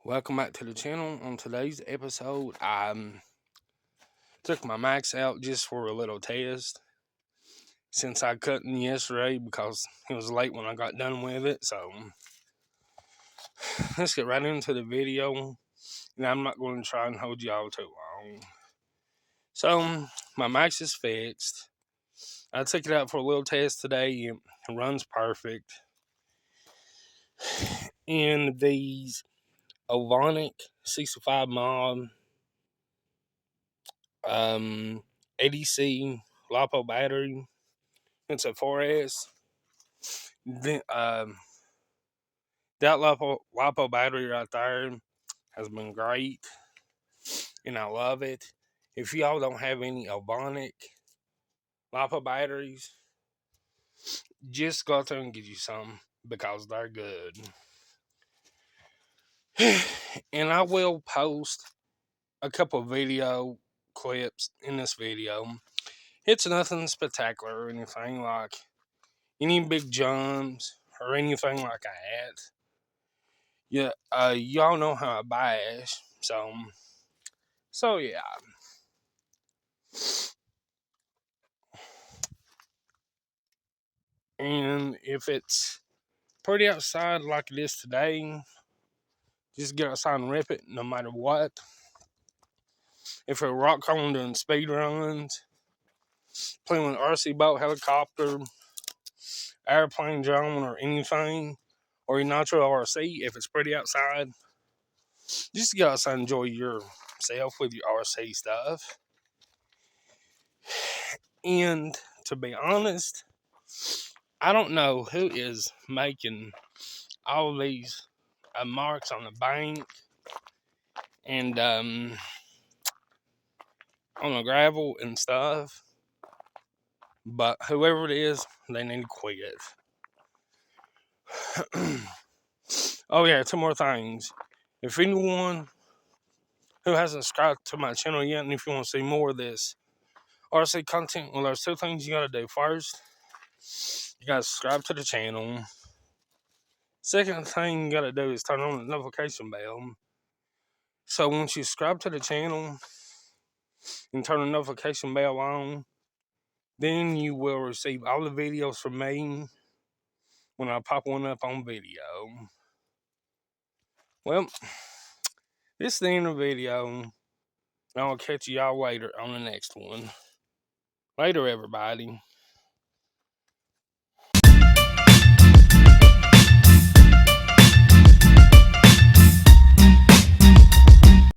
Welcome back to the channel. On today's episode, I took my max out just for a little test since I cut in yesterday because it was late when I got done with it. So let's get right into the video. And I'm not going to try and hold y'all too long. So my max is fixed. I took it out for a little test today. It runs perfect. And these Ovonic 65 mod ADC LiPo battery. It's a 4S. Then, that LiPo battery right there has been great, and I love it. If y'all don't have any Ovonic LiPo batteries, just go out there and get you some because they're good. And I will post a couple video clips in this video. It's nothing spectacular or anything like any big jumps or anything like that. Yeah, y'all know how I bash, so yeah. And if it's pretty outside like it is today, just get outside and rip it no matter what. If it's rock crawling doing speed runs, playing with RC boat, helicopter, airplane, drone, or anything, or your nitro RC, if it's pretty outside, just get outside and enjoy yourself with your RC stuff. And to be honest, I don't know who is making all these marks on the bank and on the gravel and stuff, but whoever it is, they need to quit. Oh yeah, two more things. If anyone who hasn't subscribed to my channel yet, and if you want to see more of this RC content, well, there's two things you gotta do. First, you gotta subscribe to the channel. Second thing you gotta do is turn on the notification bell. So once you subscribe to the channel and turn the notification bell on, then you will receive all the videos from me when I pop one up on video. Well, this is the end of the video, and I'll catch y'all later on the next one. Later, everybody.